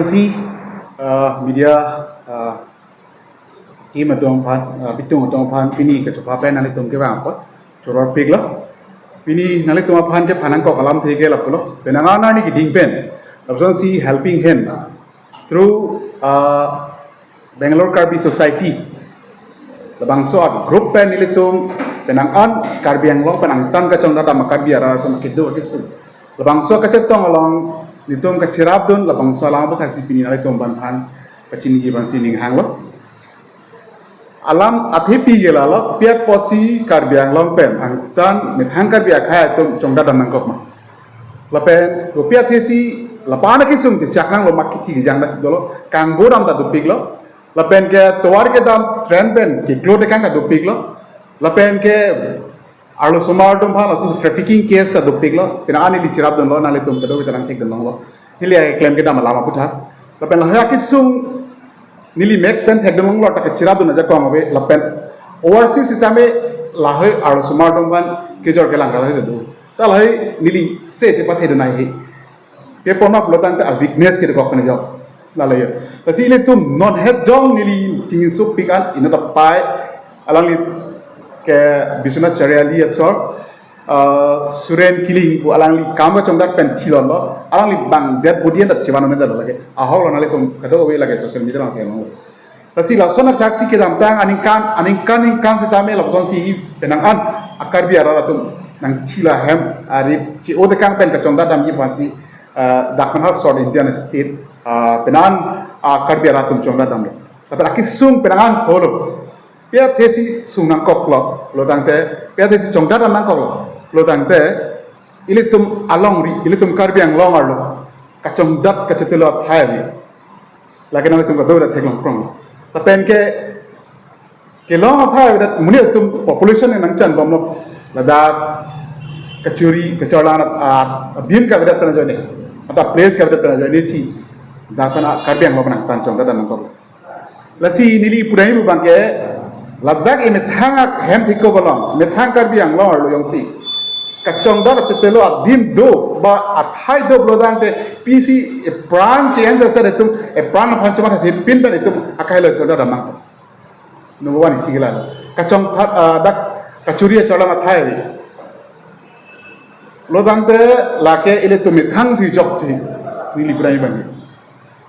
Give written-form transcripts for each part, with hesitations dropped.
si media team atong bitung atong pan pini ke coba pen nali tum ke apa coror pig lo pini nali tum pan ke panang ko kalam thege la pulo penanga ni ki ding pen abson si helping hand through Bangalore Karbi Society labang so group pen nili tum penang an Karbi Anglong penang tan ka chong da Karbi ara tum kido ke su labang so ka chetong along nitum ka chirap dun labang so alam ba taksi pini nali tum ban pan pacini gi ban sining hang lo alam athepi gelalo piak posi Karbi Anglong pen angtan mit hang Karbi akha tum chongda dam nangkop ma lapen ko piak thesi lapana ki sum ti chaknang lo makiti jang da dolo kang bodam da dupik lo lapen ke towar ke dam trend pen ki klo de kang da dupik lo lapen ke arlo somar dum bhala so trafficking case da dupik lo pina ani li chirap don lo nale tum kedo bitarang thik don lo hili ay claim ke dam lama putha lapen la ki sum nili mek pen thek dong lo ta chira dun ja kom abe lapen overseas itame lahoi aro smart dong ban ke jor ke lang ga do ta lahoi nili se je pathe dun ai he pe pon ma blotan ta weakness ke ko kan jo la la yo ta si le tum non het jong nili tingin sup pikan ina da pai alang li ke bisuna chariali asor suren killing bu alang li kama chongdat pen thilon lo alang li bang dead body da chibano meda lage ahol na le tum kado we lage social media na themo tasi la sona taxi ke dam tang aning kan se tame la son si penang an akar bi ara tum nang thila hem ari chi o de kang pen ka chongdat dam yi pansi dakman ha sort Indian state penan akar bi ara tum chongdat dam tapi aki sung penangan holo pia thesi sunang kok lo tangte pia thesi chongdat dam nang kok lo tangte ilitum along ri ilitum Karbi Anglong arlo kacong dat kacetelo thaibi lagi nang tum kadora theklong krong tapen ke long thai dat muni tum population nang chan bomlo lada kachuri kacholana dim ka bedat pena jone ata place ka bedat pena jone si dakana Karbi Anglong nang tan chong dat nang kok lasi nili purai bu bangke ladak ime thangak hem thiko bolong me thang Karbi Anglong arlo yong si kacong dar cetelo dim do ba athai do blodante pc e pran change asa retum e pran panchama the pin ben etum akai lo choda ramang no wani sigila kacong dak kachuri chola mathai wi lodante lake ile tu mithang si jok chi ni librai bangi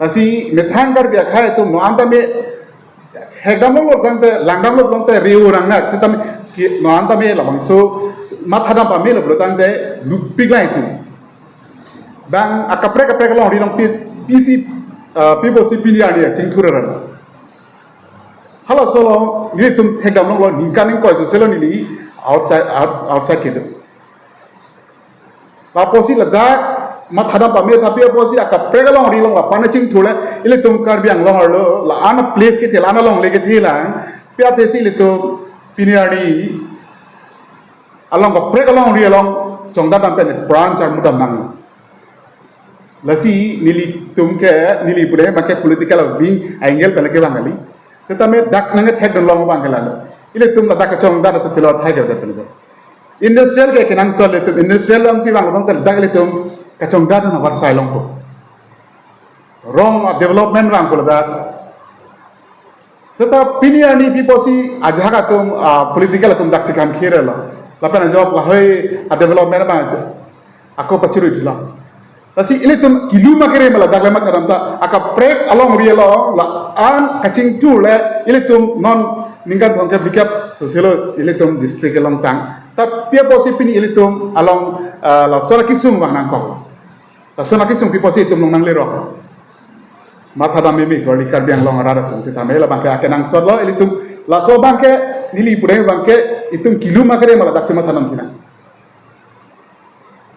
asi mithang gar bia khai tu no anda me hegdam lo dante langdam lo dante riu rangna setam no anda me lamang so mathadam pa melo blotang de lupik lai tu bang akapre long ri long pc people si pinia ni ting thura halo solo ni tum thegam long lo ninkaning ko so selo ni li outside ke do taposi ladak mathadam pa me thapi posi akapre long ri long la panaching thula ile tum Karbi Anglong arlo la ana place ke thelana long lege thila pya thesi le to pinia ni along ko prek along ri along chongda dam pen branch ar mudam nang lasi nili tumke nili pure make political wing angle pen ke bangali setame dak nang thek don long bangala ile tum la dak chongda to tilo thai ke pen industrial ke kenang sol le tum industrial long si bang tel dak le tum ka chongda na war sai long ko wrong development bang ko da seta piniani people si ajaga tum political tum dak chikam khirela lapan jawab lahoi development ma ako pachuru dila tasi ile tum kilu makere mala dagle ma karamta aka prek along rielo la an kaching tu le ile tum non ningkat thongke bikap soselo ile tum district along tang ta pia posi pini ile tum along la sona kisum bang nang ko ta sona kisum pi posi tum nang le ro matha da memi goli Karbi Anglong ara tum sita mela bang ka nang sodlo ile tum la so bangke nili pure bangke itum kilu makare mala dak chama thanam sina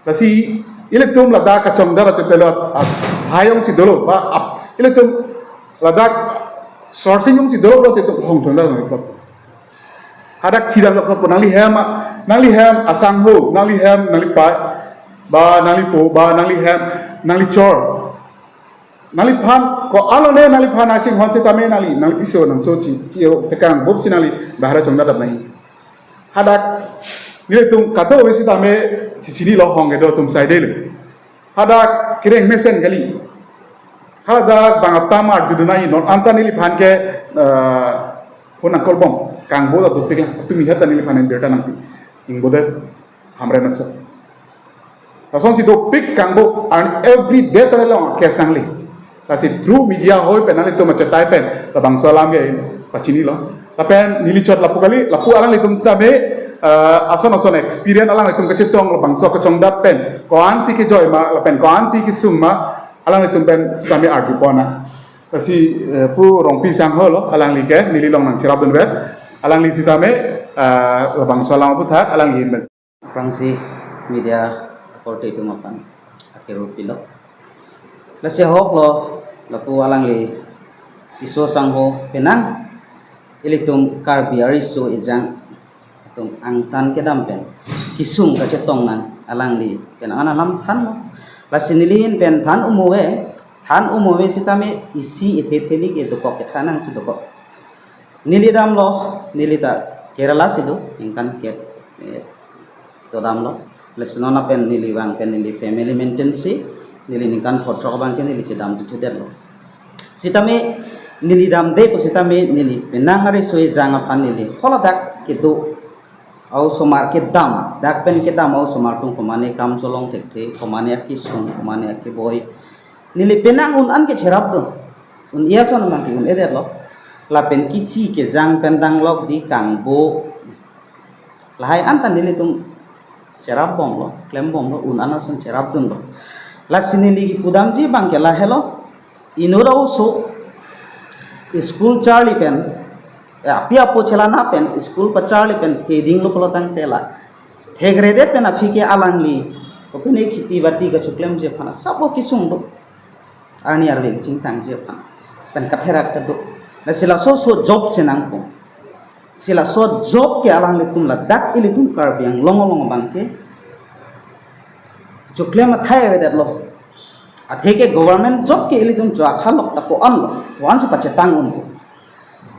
tasi ile tum ladak kacong dara cetelo hayong si dolo ba ile tum ladak sourcing yung si dolo lo tum hong chong dara ko hadak thidam lo ko nali hem asang ho nali hem nali pa ba nali po ba nali hem nali chor nali phan ko alone nali phan aching hon se tame nali piso nang so chi tekang bob sinali bahara chongda dab nai hadak nile tum kato wisi tame chichini lo hong edo tum side le hadak kireng mesen gali Haladak bangat tamar judunai non anta nili phan ke phone angkol bom kang bo da topik la tu mi hata nili phan berta nang ing bode hamre naso lason si topik kang bo and every day tare la ke sangli kasi through media hoi penali to macha tai pen la bang salam ge pachini lo tapen nili chot lapu kali lapu alang litum stame ason experience alang litum ke cetong la bang so ke chong dat pen koan si ke joy ma la pen koan si ke summa alang itu pen sitami arju pona kasi pu rong pisang holo alang like nili long nang cerap dun bet alang li sitame labang solang putat alang li ben Prangsi media reporter itu mapan akhir pilo lase hok lo lapu alang li iso sangho penang ilitum karbiari so ijang tum angtan kedam pen kisung ka cetong nan alang li penang alam than lo lasinilin pen than umuwe sitame isi ithetheli ke dokok ke thanang si dokok nilidam lo nilita Kerala sido ingkan ke to dam lo lesnona pen niliwang pen nili family maintenance nili ingkan photo bang ke nili dam tu der lo sitame nilidam de ko sitame nili penangari soi janga pan nili holadak ke do au somar ke dam dak pen ke dam au somar tung komane kam cholong thekte komane ki sung komane ki boy nili penang un an ke cherap do un iya son man ki un eder lo la pen ki chi ke jang pen dang lok di kang bo lahai an tan nili tung cherap bom lo klem bom lo un an son cherap dun lo la sinili ki pudam ji bang ke la hello inura uso school charlie pen apia po chelana pen school pa charlie pen heading lo pelotang tela thegre pen api ke alangli opene khiti bati ga chuklem je phana sabo kisung do ani arbe ching tang je phana pen kathera ka do na sila so job senang ko sila so job ke alangli tum la dak ili tum kar biang long bangke chuklem thai we dat lo atheke government job ke ili tum jwa khalok ta ko an lo once pa chetang un ko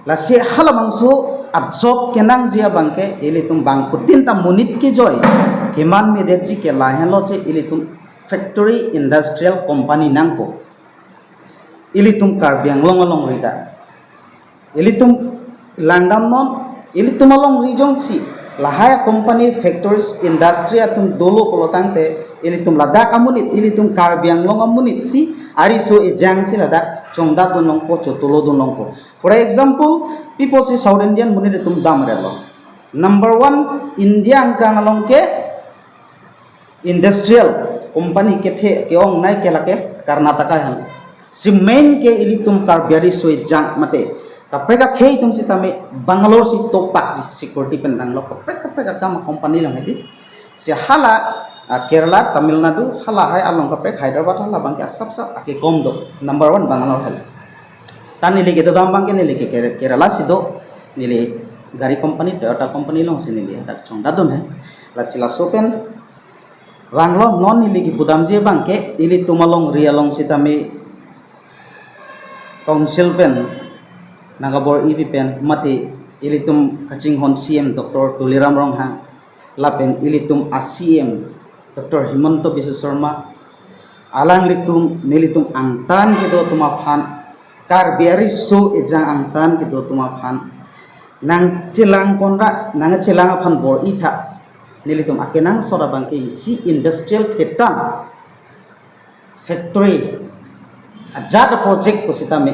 la se hala mangso absorb kenang jia bangke ili tum bang putin ta munit ki joy keman me dekji ke la helo je ili tum factory industrial company nang ko ili tum kar biang long rida ili tum langdam non ili tum long region si lahaya company factories industry atum dolo kolotang te ili tum ladak amunit ili tum kar biang long amunit si ari so e jang si ladak chongda dunong ko chotulo dunong ko. For example, people si South Indian muni tum dam relo. Number 1 India angka ngalong ke industrial company ke the ke ong nai ke lake Karnataka han. Si main ke ili tum karbiari soi jang mate. Kapre ka khei tum si tame Bangalore si topak security pendang lo kapre ka kam company lang hedi. Si hala Kerala Tamil Nadu hala hai along kapre Hyderabad hala bangke sab ake kom do. Number 1 Bangalore hal. Tan nili ke dam bang ke nili ke Kerala sido nili gari company Toyota company long se nili ada chong dadon hai la sila sopen wanglo non nili ki budam je bang ke ili tumalong rialong sitame council pen nagabor EV pen mati ili tum kaching hon CM Dr. Tuliram Rong ha la pen ili tum ACM Dr. Himanto Biswa Sharma alang litum nili tum angtan ke do tuma phan karbiari so ejang angtan gitu tuma phan nang cilang konra nang cilang phan bor itha nilitum akenang soda bangke si industrial ketan factory ajat project ko sitame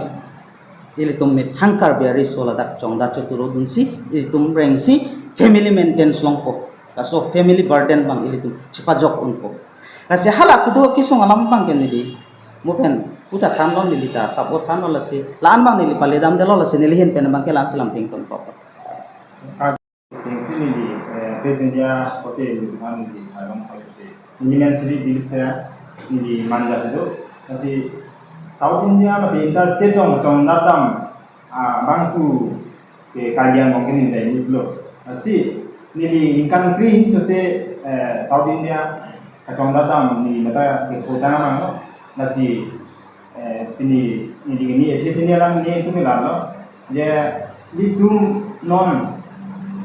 ilitum me thang karbiari so ladak chongda choturo dunsi ilitum rengsi family maintenance longko so family burden bang ilitum chipajok unko kasi hala kudu kisong alam bang kenili mupen puta thanon nilita sabot thanon lasi lan bang nili paledam delo lasi nilihin pen bang ke lan silam tington pop Sini di media hotel man di Thailand itu Indian city di di Manila itu masih South India lebih interstate dong macam datam bangku ke kalian mungkin ini belum masih nili ikan kering sose South India macam datam ni mata ke kota mana masih ini ini lang ni itu milano dia lidum non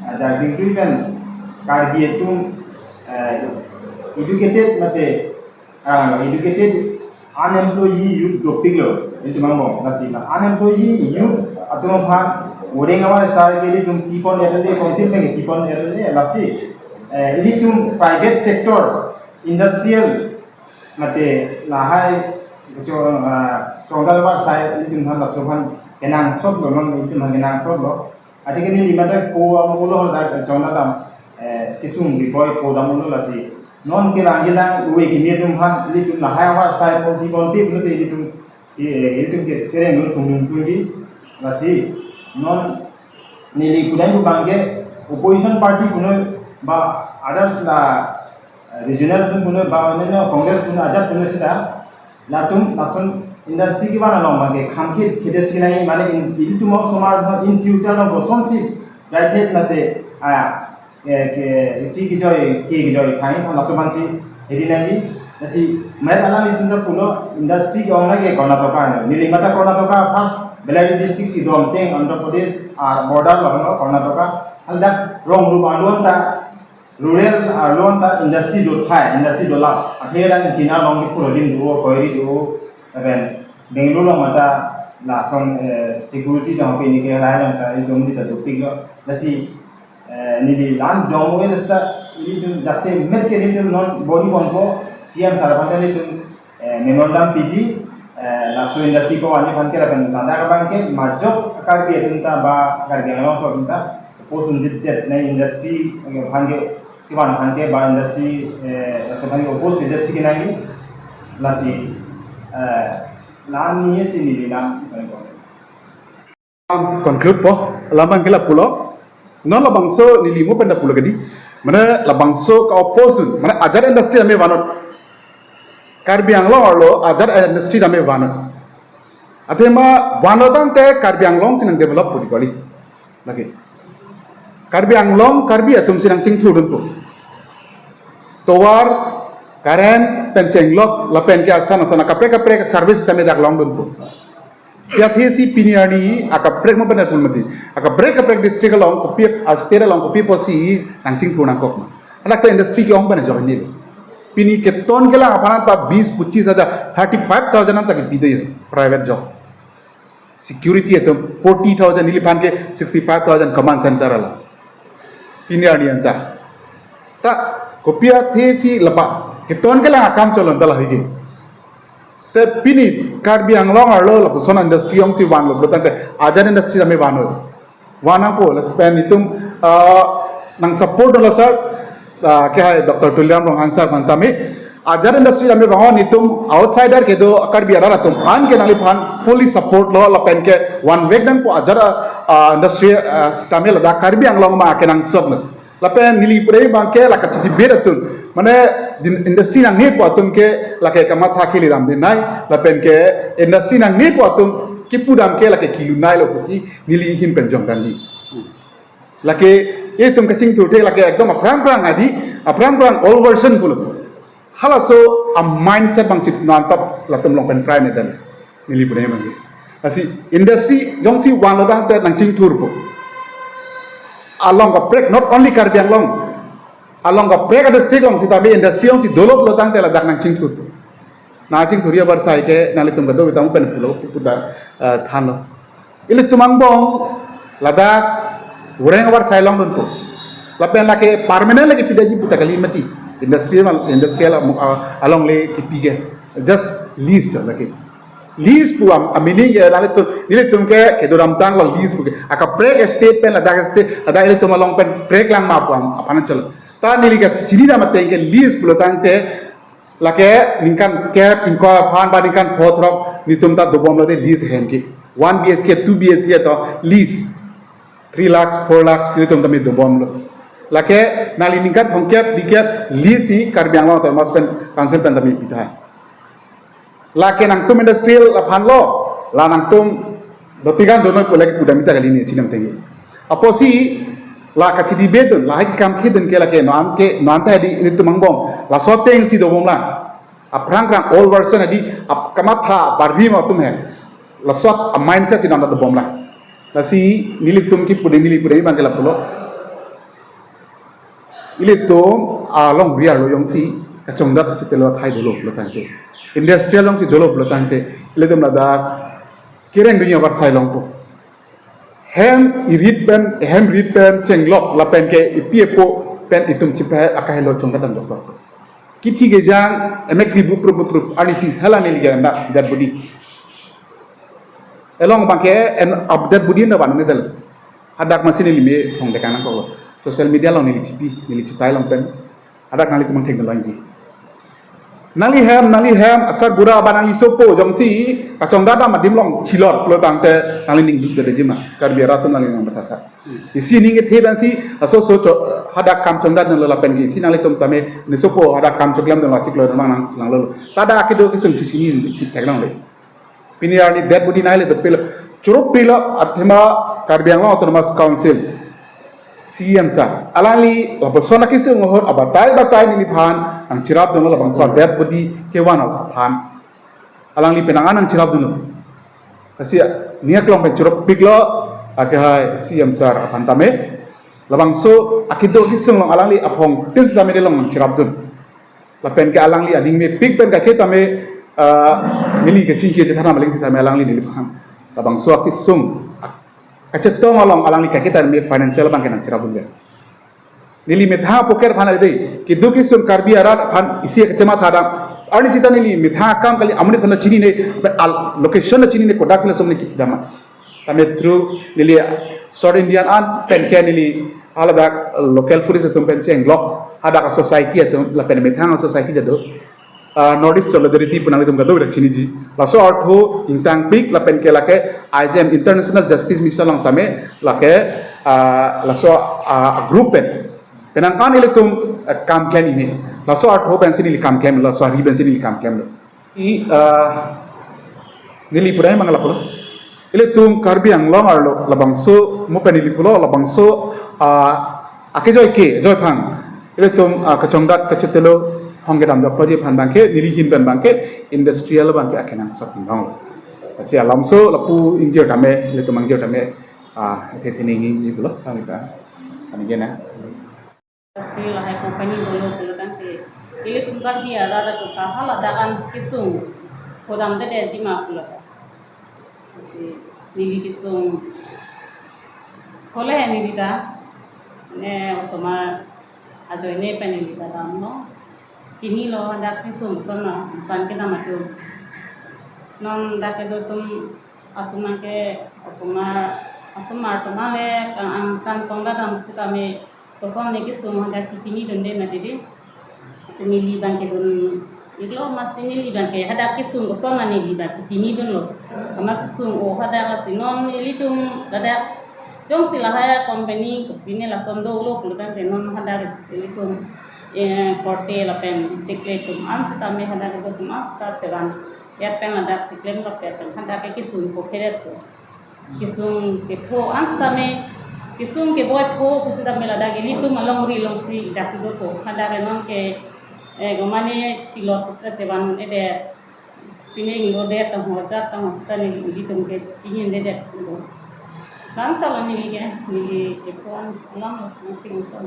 ada degree kan karbi itu educated mate educated unemployee youth doping lo itu mangbo nasi na unemployee youth atau apa orang awal sar ke ini tum people ada ni council pengen people ada ni nasi ini tum private sector industrial mate lahai contoh apa saya ini tum hal sopan kenang sob lo non itu kenang sob lo ada kan ini mata ko amulo dah contoh tam kisung di boy ko amulo nasi non kira kita uwe kini tum han ini tum lahai awal saya pun people ini tum itu kira yang tum nasi non nili kudan ko bangke opposition party kuno ba others la regional kuno ba ne congress kuno ajat kuno sida latum nasun industry ki bana long bangke khamke khides kinai mane in to more somar in future no bosonsi right net na se ke isi ki joy khai na sobansi edinagi nasi mer alam itu kuno industry ki ongna ke karnataka nili mata karnataka first Bellary district si Domteng, Andhra Pradesh, border lono Karnataka. Alda rong rupa luan ta rural luan ta industry do thai, industry do lap. Akhirnya China long di Purodin duo, Koiri duo, even Bengaluru mata la son security dong ke ni ke lain ta itu mesti tak topik yo. Nasi ni di land jombo ke nesta ini tu jase met ke ni tu non body konpo siam sarapan ni tu memorandum PG langsung industri ko ani fan ke lapan tanda kapan ke majok akar ke tinta ba akar ke ngalong so tinta post undit det na industry fan ke kiban fan ke ba industry langsung fan ke post industry ke nai lasi lan ni si ni lan conclude po lamang kila pulo non labang so nilimu penda pulo gadi mana labang so ka opposite mana ajar industry ame banot Karbi Anglong lo ajar industry dame banot atema banotang te Karbi Anglong sinang develop pudi kali lagi Karbi Anglong Karbi atum sinang cing turun po towar karen pencenglok lapen ke asana sana kapre service dame dak long dun po ya thesi piniani aka prek mo benar pun mati aka prek district long ko pip al state long ko pip posi nang cing turun kok ma anak te industry ke ong benar jo ni pini keton gela apana ta 20-25,000 tak bidai private job security etum 40,000 nilipan ke 65,000 command center ala pini ani anta ta kopia thesi lapa keton gela akam cholon dala hige te pini Karbi Anglong arlo la son industry ong si wan lo blotan te ajar industry ame wano wana po la spen itum nang support lo sir क्या है डॉक्टर तुलियाम रोंग आंसर बनता में आजार इंडस्ट्री में बाहर नितुम आउटसाइडर के दो अकर भी अरारा तुम आन के नाली फान फुली सपोर्ट लो लपेन के वन वेक दंग पो आजार इंडस्ट्री सितामे लदा कर भी अंगलोंग मा के नंग सब लपेन नीली पुरे बांके लका चिति बेर तुम मने इंडस्ट्री नंग ने पो तुम के लके कमा था के लिराम दिन नाई लपेन के इंडस्ट्री नंग ने पो तुम किपुदाम के लके किलु नाई लो पुसी नीली हिन पेंजोंग दंगी laki tum kacing tu te laki ekdom aprang all version pulu halaso a mindset bang sit nantap latum long pen prime dan nili pune mangi asi industry jong si wan lo dang te nang cing tur po along a break not only Karbi Anglong along a break district long si tabi industry jong si dolop lo dang te la dak nang cing tur po na cing turia bar sai ke nali tum gado bitam pen pulo puda than lo ili tumang bong ladak orang awar sailong dun po lapen lake permanent lagi pidaji puta kali mati industrial along le kipige just lease lagi lease pu amini ge nale to nile tum ke doram tang la lease pu aka break estate pen ada estate ada ile tum along pen break lang ma pu apana chalo ta nili ka chini na mate ke lease pu tang te lake ningkan cap inko phan ba ningkan photrok ni tum ta dobom la de lease hen ki 1 BHK 2 BHK to lease 3 lakhs 4 lakhs kini tum tami dobom lo lake nali ningkat hongkep dikep lisi Karbi Anglong ter maspen council pen tami pitha lake nang tum industrial aphan lo la nang tum dotigan dono ko lake pudamita kali ni chinam tengi aposi la kachidi bedun la hak kam khidun ke lake nan ta di ini tum mangbong la soteng si dobom la aprang all version adi ap kamatha barbi ma tum hai la sot a mindset si nan dobom la nasi nilitum ki pude nili pude bangke la pulo ilitum along biar lo yong si kacong dat chutelo thai dolo lo tante industrial long si dolo lo tante ilitum lada kireng dunia war sai long po hem read pen chenglok la pen ke ipiepo pen itum chipe akahelo chongda dan doktor kiti ge jang emek ribu pro ani sing halane liga na dat budi elong bangke en update budi na ban medal hadak masini lime phong dekana ko social media long nili chipi nili chitai long pen hadak nali tumang teknologi nali hem asar bura banali sopo jongsi kacong dada madim long kilor plo tangte nali ning duk de jima karbiara tum nali nang batata isi ning it heban si aso hadak kam chong dada la pen gi si nali tum tame ni sopo hadak kam choklam de la chiklo nang lang lo tada akido ki sung chichini chit teknang le piniar ni dead body nali to pilo churup pilo athema karbiang lo autonomous council CM sa alali la persona kisi ngohor abatai ni phan ang cirap dono la bangsa dead body kewan phan alang li penangan ang cirap dono asia niak long pen churup piglo akahai CM sa phan tame la bangso akido kisung long alang li apong tins tame de long cirap don la pen ke alang li ading me pig pen ka ke tame nili ke cingke jethana maling tame alang li nili phan la bangso akisung kacetong along alang lika kita mi financial bank nang cirap dulu nili metha poker phan ade ki duki sun karbi ara phan isi kecema thada arni sita nili metha kam kali amni phan chini ne location chini ne kodak sele somni kiti dama tame through nili South Indian an pen ke nili alada local police tum pen cheng lock ada ka society atum la pen metha society jado Nordic solidarity punang tum gado chini ji laso artho intang big la pen ke lake IJM international justice mission lang tame lake laso group pen penang kan ile tum kam claim ini laso artho pen sini kam claim laso ri pen sini kam claim i nili purai mangala pulo ile tum karbi ang long arlo labangso mo pen nili pulo labangso ake joy phang ile tum kachongdat kachetelo hongge dam dok proje phan bangke nilihin pen bangke industrial bangke akenang shopping dong asi alamso lapu injir dame le to mangjir dame thetheningi ni bulo kamita ani gena tapi lah company dulu kan te ile tungkar dia ada tu hala dakan kisung kodam de jima pula asi nili kisung kole nili ta ne osoma ado ne pen nili ta dam no chini lo hendak kisung sana pan kita matu non dak itu tum aku make asma le kan tongda dam sita me koson ne kisung hendak chini donde na didi semili bangke don iglo masini li bangke hendak kisung koson na ni bangke chini don lo mas sung o hendak sinon ili tum dadak jong silahaya company kupine la sondo lo pulutan tenon hendak ili tum porte la pen tikle tum ans tame handa ko tum ans ta segan ya pen ada siklem la pen handa ke kisung ko keret ko kisung ke pho ans tame kisung ke boy pho kusida mela da gini tum along ri long si da sido ko handa ke non ke gomane silot kusida teban ede pine ngo de ta ho ta hosta ni di tum ke ingin de ko kan sala ni ke pho an lang sing ko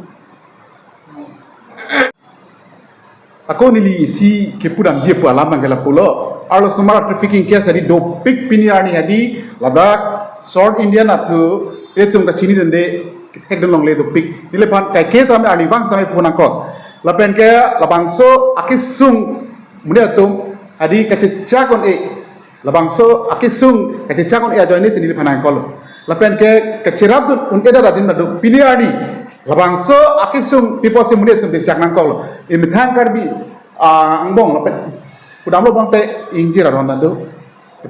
ako nili isi kepudam je pu alam bangela pulo arlo sumara trafficking case adi do big piniar ni adi ladak South Indian atu etum ka chini dende hekdon long le do big nile pan kai ke tame ani bang tame punang ko lapen ke labangso akisung mune atum adi kacecakon labangso akisung kacecakon ajoine sinili panang ko lapen ke kacirab dun un eda radin nadu piniar ni labangso akisung people se mune tum de jaknang ko imithang karbi angbong lapet kudam lo bang te injira rondado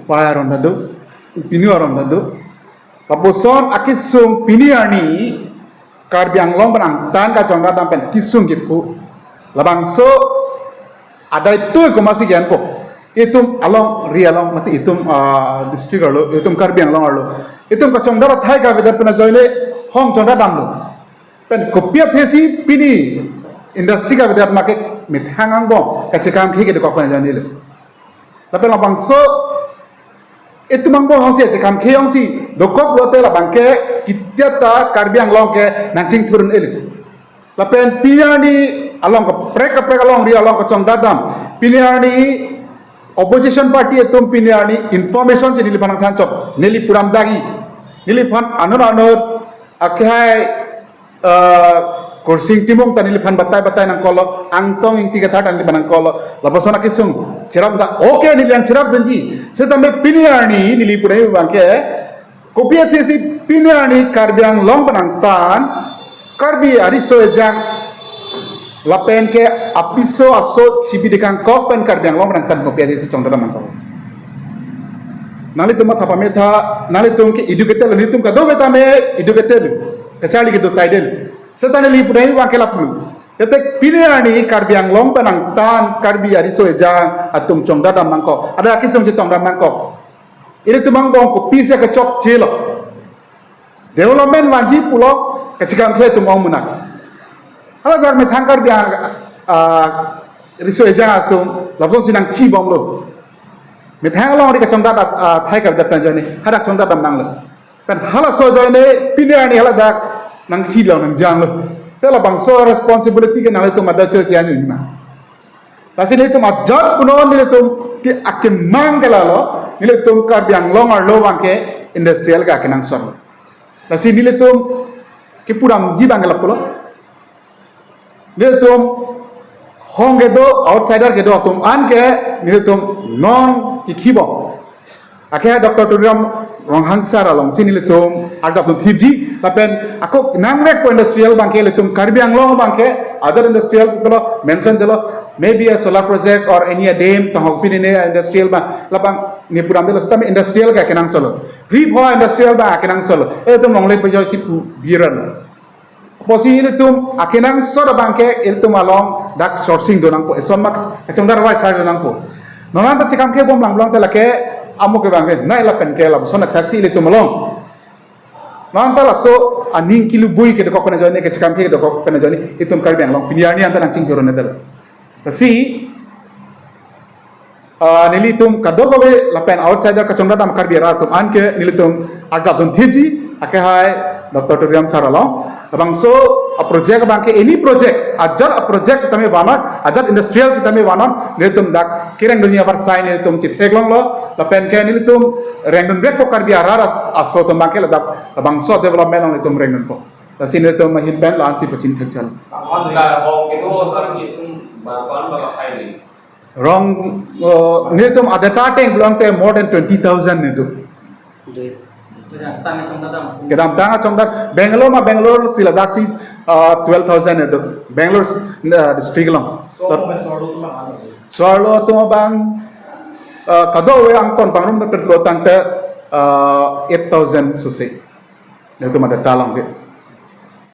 paya rondado pinu rondado laposon akisung piniani karbi anglong barang tan ka jongga dampen kisung gitu labangso ada itu ko masih gian po itum along rialong mati itum district lo itum karbi anglong lo itum ka jongda thai ka beda pena joine hong jongda dam lo pen kopiat hesi pini industri ka bidat make mithangang bong kacekam khige de kokon janile lapen labangso itu mangbo hongsi kacekam khe hongsi dokok lote labangke kityata karbiang long ke nangching turun ele lapen piniani along ka prek along ri along ka chong dadam piniani opposition party etum piniani information si nili panang thancok nili puram dagi nili pan anur akhai kursing timung tan nili pan batai nang kolo angtong ing tiga thatan nili panang kolo lapasona kisung cerap da okay nili yang cerap danji setame piniani nili purai bangke kopia sesi piniani karbiang long panang tan karbi ari soejang lapen ke apiso aso cibi dekang kok pen karbiang long panang tan kopia sesi cong dalam mangkau nali tumat apa meta nali tum ke educated nali tum kado meta me educated kecali gitu sidel setane li punai wa ke laplu ketek piniani karbiang long panang tan karbi ari soejang atum cong dalam mangkau ada kisung citong dalam mangkau ini tumang bong ko pisa ke cok celo development wajib pulo kecikam ke tumang munak hala dar me thangkar biang riso eja atum lapson sinang chi bom lo me thang long ri ka chongda thai kar dat jane hadak chongda dam nang lo kan hala so jane piniani hala dak nang chi lo nang jang lo tela bang so responsibility ke nang tum ada cer cian ni ma tasini tum ajat puno ni tum ki akin mangala lo ni tum kar biang long ar lo bang ke industrial ka kenang sor tasini tum ki puram jibang la pulo nilai hong ke do outsider ke do tum an ke nilai non kikibo akhirnya doktor turam rong hangsar along sini nilai ada tiji tapi aku namrek po industrial bangke nilai karbiang long bangke other industrial kalau mention jalo maybe a solar project or any a dam tong opini ne industrial ba lapang ni puram delo tapi industrial ka kenang solo ribo industrial ba kenang solo tum longlei pe jo sipu biran posi ini akinang sor bangke itu along dak sourcing donang po eson mak kacongdar wai sar donang po nonan ta cikam ke bom lang lang tela ke amu ke bangke nai la pen ke la sona taxi itu malong nonan ta la so aning kilu bui ke ko pena joni ke cikam ke ko pena joni itu kar bang long piniani anta nang cing jorone tela si nili kado ko la pen outsider kacongdar dam kar biara anke nili aga don thiji akahai Dr. Turiam Saralo, abang so a project bangke any project, ajar a project sitame wanon, ajar industrial sitame wanon, nitum dak kireng dunia bersai nitum citeglong lo, lapen ke nitum rengdun bek pokar biara aso tum bangke ladap abang so development on nitum rengdun po, lasi nitum mahin pen lansi pecin terjal. Rong nitum ada tateng belum te more than 20,000 nitum. Kedam tanga chongdar Bangalore sila daksi 12,000 itu Bangalore district long Swarlo tu bang kado yang ton pangrum terpeluang tante 8,000 susah itu ada talang